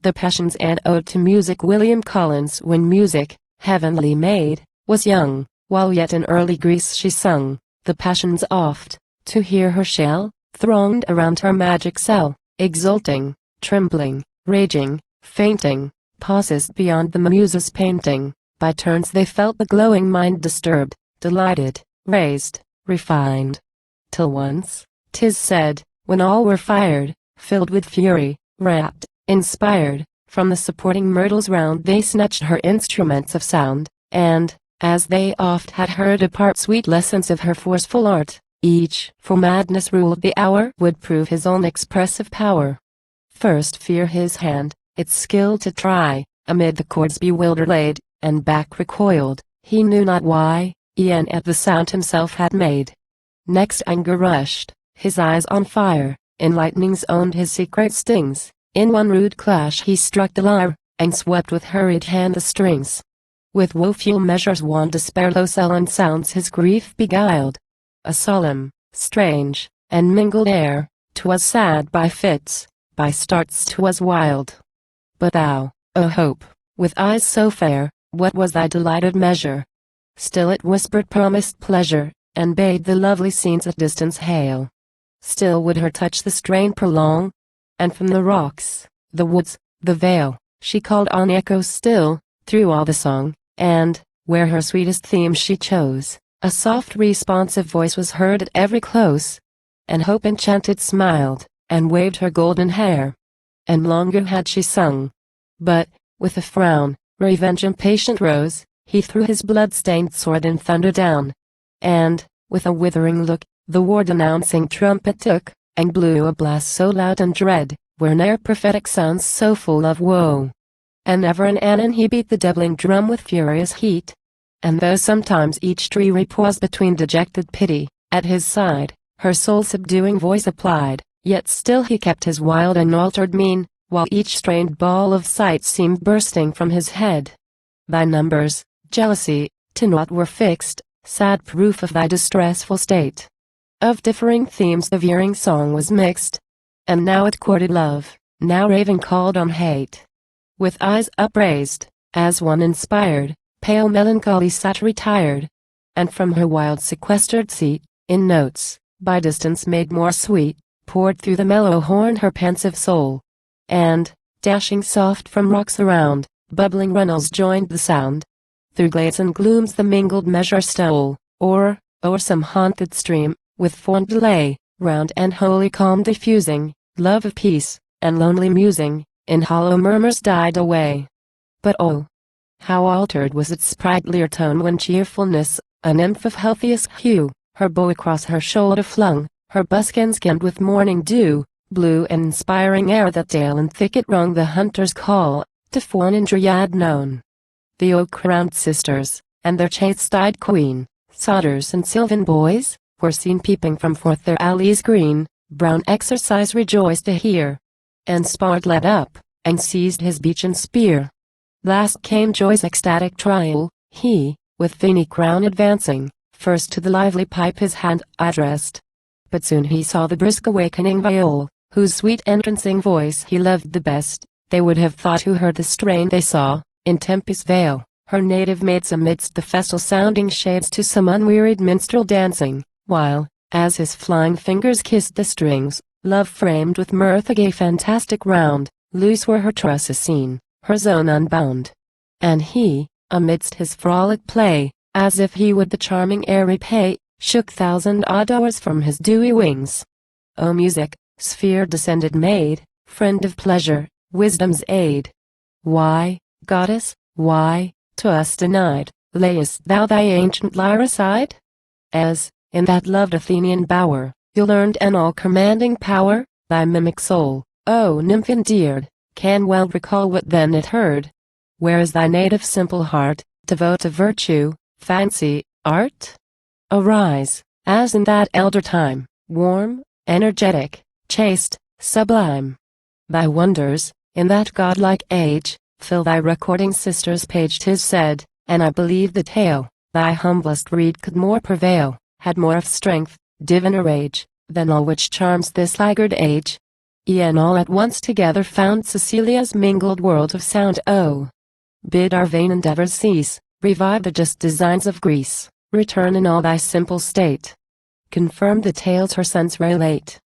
The Passions and Ode to Music. William Collins. When music, heavenly made, was young, while yet in early Greece she sung the passions oft. To hear her shell, thronged around her magic cell, exulting, trembling, raging, fainting, pauses beyond the muse's painting. By turns they felt the glowing mind disturbed, delighted, raised, refined. Till once, 'tis said, when all were fired, filled with fury, rapt, inspired, from the supporting myrtles round they snatched her instruments of sound, and, as they oft had heard apart sweet lessons of her forceful art, each, for madness ruled the hour, would prove his own expressive power. First fear his hand, its skill to try, amid the chords bewildered laid, and back recoiled, he knew not why, e'en at the sound himself had made. Next anger rushed, his eyes on fire, in lightnings owned his secret stings, in one rude clash he struck the lyre, and swept with hurried hand the strings. With woeful measures wan despair those sullen sounds his grief beguiled. A solemn, strange, and mingled air, 'twas sad by fits, by starts 'twas wild. But thou, O Hope, with eyes so fair, what was thy delighted measure? Still it whispered promised pleasure, and bade the lovely scenes at distance hail. Still would her touch the strain prolong, and from the rocks, the woods, the vale, she called on echoes still, through all the song, and, where her sweetest theme she chose, a soft responsive voice was heard at every close. And Hope enchanted smiled, and waved her golden hair. And longer had she sung. But, with a frown, Revenge impatient rose, he threw his blood-stained sword in thunder down. And, with a withering look, the war-denouncing trumpet took, and blew a blast so loud and dread, were ne'er prophetic sounds so full of woe. And ever and anon he beat the doubling drum with furious heat. And though sometimes each tree paused between dejected pity, at his side, her soul-subduing voice applied, yet still he kept his wild unaltered mien, while each strained ball of sight seemed bursting from his head. Thy numbers, jealousy, to naught were fixed, sad proof of thy distressful state. Of differing themes the veering song was mixed, and now it courted love, now raving called on hate. With eyes upraised, as one inspired, pale melancholy sat retired, and from her wild sequestered seat, in notes, by distance made more sweet, poured through the mellow horn her pensive soul. And, dashing soft from rocks around, bubbling runnels joined the sound. Through glades and glooms the mingled measure stole, or, o'er some haunted stream, with fond delay, round and holy calm diffusing, love of peace, and lonely musing, in hollow murmurs died away. But oh, how altered was its sprightlier tone when cheerfulness, a nymph of healthiest hue, her bow across her shoulder flung, her buskin skimmed with morning dew, blew an inspiring air that dale and thicket rung the hunter's call, to fawn and dryad known. The oak-crowned sisters, and their chaste-eyed queen, sodders and sylvan boys, were seen peeping from forth their alleys green, brown exercise rejoiced to hear. And Spard led up, and seized his beechen spear. Last came Joy's ecstatic trial, he, with Feeney crown advancing, first to the lively pipe his hand addressed. But soon he saw the brisk awakening viol, whose sweet entrancing voice he loved the best. They would have thought who heard the strain they saw, in Tempe's vale, her native maids amidst the festal-sounding shades to some unwearied minstrel dancing, while, as his flying fingers kissed the strings, love framed with mirth a gay fantastic round, loose were her tresses seen, her zone unbound. And he, amidst his frolic play, as if he would the charming air repay, shook thousand odd hours from his dewy wings. O music, sphere descended maid, friend of pleasure, wisdom's aid. Why, goddess, why, to us denied, layest thou thy ancient lyre aside? As, in that loved Athenian bower, you learned an all-commanding power, thy mimic soul, O nymph endeared, can well recall what then it heard. Where is thy native simple heart, devote to virtue, fancy, art? Arise, as in that elder time, warm, energetic, chaste, sublime. Thy wonders, in that godlike age, fill thy recording sister's page. 'Tis said, and I believe the tale, thy humblest reed could more prevail, had more of strength, diviner rage, than all which charms this laggard age. and all at once together found Cecilia's mingled world of sound. Oh, bid our vain endeavors cease, revive the just designs of Greece, return in all thy simple state, confirm the tales her sons relate.